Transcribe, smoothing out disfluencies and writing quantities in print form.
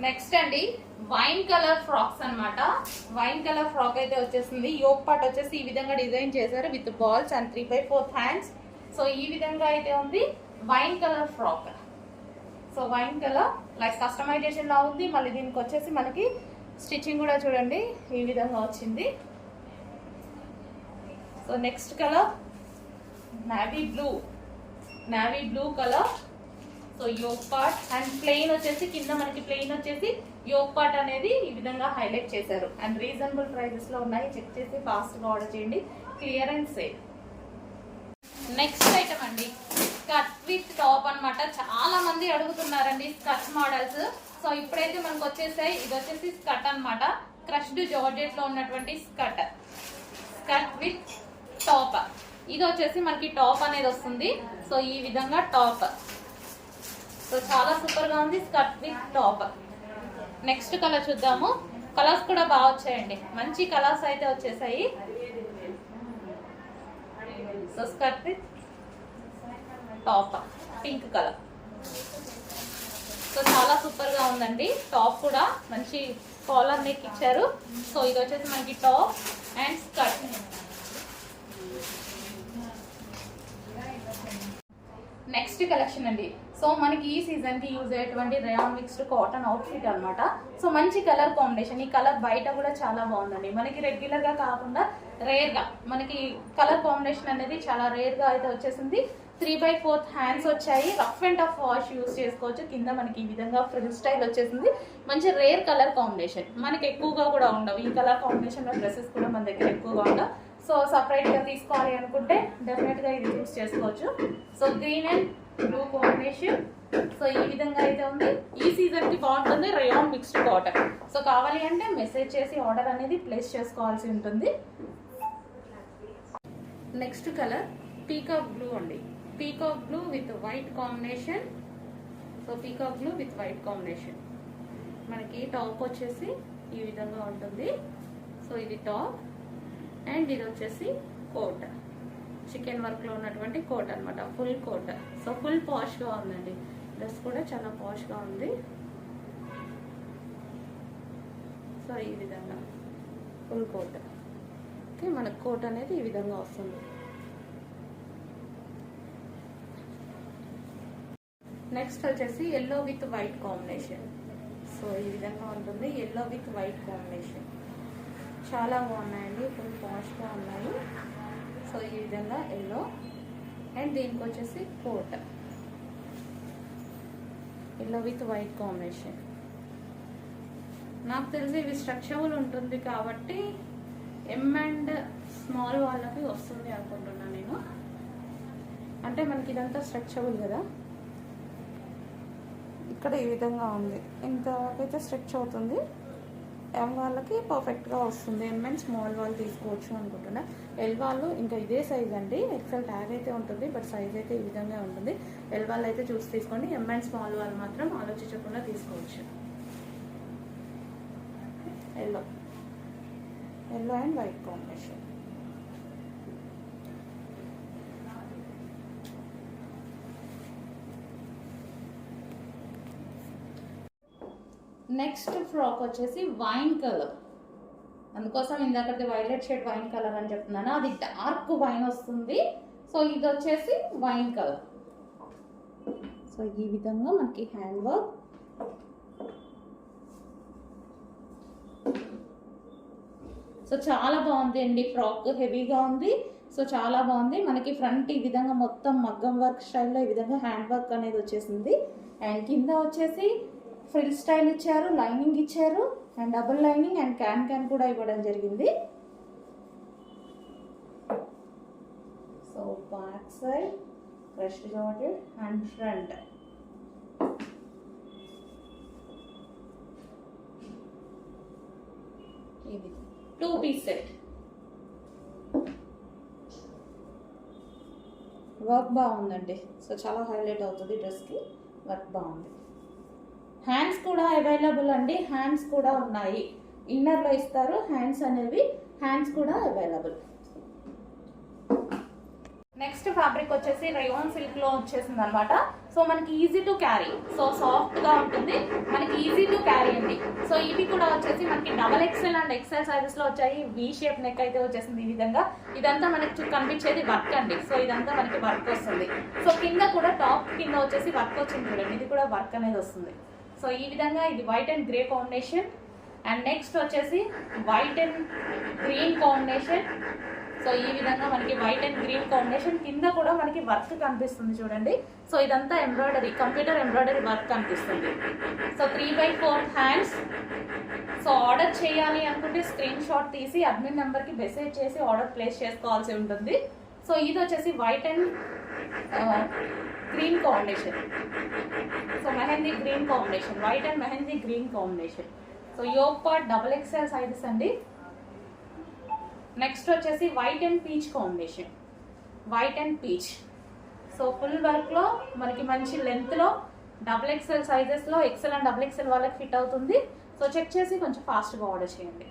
Next అండి wine colour frocks అన్నమాట. Wine colour frock అయితే వచ్చేసింది. యోక్ పార్ట్ వచ్చేసి ఈ విధంగా డిజైన్ చేశారు with balls and 3/4 hands. So ఈ విధంగా అయితే ఉంది wine colour frock. So wine colour like customisation లా ఉంది. మళ్ళీ దీనికి వచ్చేసి మనకి స్టిచ్చింగ్ కూడా చూడండి ఈ విధంగా వచ్చింది. So next colour navy blue colour. So yoke part and plain వచ్చేసి కింద మనకి ప్లెయిన్ వచ్చేసి యోక్ పార్ట్ అనేది ఈ విధంగా హైలైట్ చేశారు. అండ్ రీజనబుల్ ప్రైజెస్ లో ఉన్నాయి. చెక్ చేసి ఫాస్ట్ గా ఆర్డర్ చేయండి. Clear and sale. Next item అండి స్కర్ట్ విత్ టాప్ అన్నమాట. చాలా మంది అడుగుతున్నారండి స్కర్ట్ మోడల్స్. సో ఇప్పుడైతే మనకు వచ్చేసాయి. ఇది వచ్చేసి స్కర్ట్ అన్నమాట. క్రష్డ్ జార్జెట్ లో ఉన్నటువంటి స్కర్ట్ విత్ టాప్. ఇది వచ్చేసి మనకి టాప్ అనేది వస్తుంది. సో ఈ విధంగా టాప్. సో చాలా సూపర్ గా ఉంది skirt with top. Next colour చూద్దాము. కలర్స్ కూడా బాగా వచ్చాయండి. మంచి కలర్స్ అయితే వచ్చేసాయి. So skirt with top pink colour. So చాలా సూపర్ గా ఉందండి. టాప్ కూడా మంచి కాలర్ నెక్ ఇచ్చారు. సో ఇది వచ్చేసి మనకి top and skirt. Next collection అండి. సో మనకి ఈ సీజన్ కి యూజ్ అయ్యేటువంటి రేయాన్ మిక్స్డ్ కాటన్ అవుట్ఫిట్ అన్నమాట. సో మంచి కలర్ కాంబినేషన్. ఈ కలర్ బయట కూడా చాలా బాగుందండి. మనకి రెగ్యులర్ గా కాకుండా రేర్ గా మనకి కలర్ కాంబినేషన్ అనేది చాలా రేర్ గా అయితే వచ్చేసింది. 3/4 హ్యాండ్స్ వచ్చాయి. Rough and tough wash use చేసుకోవచ్చు. కింద మనకి ఈ విధంగా ఫ్రిల్ స్టైల్ వచ్చేసింది. మంచి రేర్ కలర్ కాంబినేషన్. మనకి ఎక్కువగా కూడా ఉండవు ఈ కలర్ కాంబినేషన్ లో డ్రెస్సెస్ కూడా మన దగ్గర ఎక్కువగా ఉండవు. సో సపరేట్ గా తీసుకోవాలి అనుకుంటే డెఫినెట్ గా ఇది యూజ్ చేసుకోవచ్చు. So green and blue combination. So ఈ విధంగా అయితే ఉంది. ఈ సీజన్ కి బాగుంటుంది రేయాన్ మిక్స్డ్ కాటన్. సో కావాలి అంటే మెసేజ్ చేసి ఆర్డర్ అనేది ప్లేస్ చేసుకోవాల్సి ఉంటుంది. నెక్స్ట్ కలర్ పీకాక్ బ్లూ అండి. Peacock blue with white combination. So peacock blue with white combination. మనకి టాప్ వచ్చేసి ఈ విధంగా ఉంటుంది. సో ఇది టాప్ అండ్ ఇది వచ్చేసి కోట్. చికెన్ వర్క్ లో ఉన్నటువంటి కోట్ అనమాట. Full coat. So full posh గా ఉందండి. డ్రెస్ కూడా చాలా పాష్ గా ఉంది. సో ఈ విధంగా ఫుల్ కోట్. ఓకే మనకు కోట్ అనేది ఈ విధంగా వస్తుంది. నెక్స్ట్ వచ్చేసి yellow with white combination. So ఈ విధంగా ఉంటుంది. ఎల్లో విత్ వైట్ కాంబినేషన్ చాలా బాగున్నాయండి. ఫుల్ పాష్గా ఉన్నాయి. సో ఈ విధంగా ఎల్లో అండ్ దీనికి వచ్చేసి coat. Yellow with white combination. నాకు తెలిసి ఇవి స్ట్రక్చరబుల్ ఉంటుంది కాబట్టి ఎమ్ అండ్ స్మాల్ వాళ్ళకి వస్తుంది అనుకుంటున్నాను నేను. అంటే మనకి ఇదంతా స్ట్రక్చరబుల్ కదా. ఇక్కడ ఈ విధంగా ఉంది. ఇంతవరకు అయితే స్ట్రెచ్ అవుతుంది. ఎం వాళ్ళకి పర్ఫెక్ట్గా వస్తుంది. ఎం అండ్ స్మాల్ వాళ్ళు తీసుకోవచ్చు అనుకుంటున్నా. ఎల్ వాళ్ళు ఇంకా ఇదే సైజ్ అండి. ఎక్సెల్ ట్యాగ్ అయితే ఉంటుంది బట్ సైజ్ అయితే ఈ విధంగా ఉంటుంది. ఎల్ వాళ్ళు అయితే చూసి తీసుకోండి. ఎం అండ్ స్మాల్ వాళ్ళు మాత్రం ఆలోచించకుండా తీసుకోవచ్చు. Yellow and white combination. Next frock వచ్చేసి వైన్ కలర్. అందుకోసం ఇందాకటి వైలెట్ షేడ్ వైన్ కలర్ అని చెప్తున్నాను. అది డార్క్ వైన్ వస్తుంది. సో ఇది వచ్చేసి వైన్ కలర్. సో ఈ విధంగా మనకి హ్యాండ్ వర్క్. సో చాలా బాగుంది అండి. ఫ్రాక్ హెవీగా ఉంది. సో చాలా బాగుంది. మనకి ఫ్రంట్ ఈ విధంగా మొత్తం మగ్గం వర్క్ స్టైల్లో ఈ విధంగా హ్యాండ్ వర్క్ అనేది వచ్చేసింది. అండ్ కింద వచ్చేసి ఫ్రిల్ స్టైల్ ఇచ్చారు. లైనింగ్ ఇచ్చారు and double lining and can కూడా ఇవ్వడం జరిగింది. So back side crushed georgette and front. ఇది 2 పీస్ సెట్. వర్క్ బాగుందండి. సో చాలా హైలైట్ అవుతుంది డ్రెస్కి. వర్క్ బాగుంది. హ్యాండ్స్ కూడా అవైలబుల్ అండి. హ్యాండ్స్ కూడా ఉన్నాయి. ఇన్నర్లో ఇస్తారు హ్యాండ్స్ అనేవి. హ్యాండ్స్ కూడా అవైలబుల్. నెక్స్ట్ ఫ్యాబ్రిక్ వచ్చేసి రేయాన్ సిల్క్ లో వచ్చేసింది అనమాట. సో సో మనకి easy to carry, so soft గా ఉంటుంది, మనకి ఈజీ టు క్యారీ అండి. సో ఇవి కూడా వచ్చేసి మనకి double XL and XL sizes లో వచ్చాయి. వి షేప్ నెక్ అయితే వచ్చేసింది ఈ విధంగా. ఇదంతా మనకి కనిపించేది వర్క్ అండి. సో ఇదంతా మనకి వర్క్ వస్తుంది. సో కింద కూడా టాప్ కింద వచ్చేసి వర్క్ వచ్చింది చూడండి, ఇది కూడా వర్క్ అనేది వస్తుంది. సో ఈ విధంగా ఇది white and grey combination. And next వచ్చేసి white and green combination. So ఈ విధంగా మనకి వైట్ అండ్ గ్రీన్ కాంబినేషన్, కింద కూడా మనకి వర్క్ కనిపిస్తుంది చూడండి. సో ఇదంతా ఎంబ్రాయిడరీ, కంప్యూటర్ ఎంబ్రాయిడరీ వర్క్ కనిపిస్తుంది. So 3/4 hands. సో ఆర్డర్ చేయాలి అనుకుంటే స్క్రీన్ షాట్ తీసి అడ్మిన్ నెంబర్ కి మెసేజ్ చేసి ఆర్డర్ ప్లేస్ చేసుకోవాల్సి ఉంటుంది. సో ఇది వచ్చేసి white and green combination. So mehndi green combination, white and mehndi green combination. So yoke part double XL sizes అండి. నెక్స్ట్ వచ్చేసి white and peach combination, white and peach. So full work లో మనకి మంచి length లో డబుల్ ఎక్స్ఎల్ సైజెస్ లో, XL and double XL వాళ్ళకి fit అవుతుంది. So check చేసి కొంచెం ఫాస్ట్గా ఆర్డర్ చేయండి.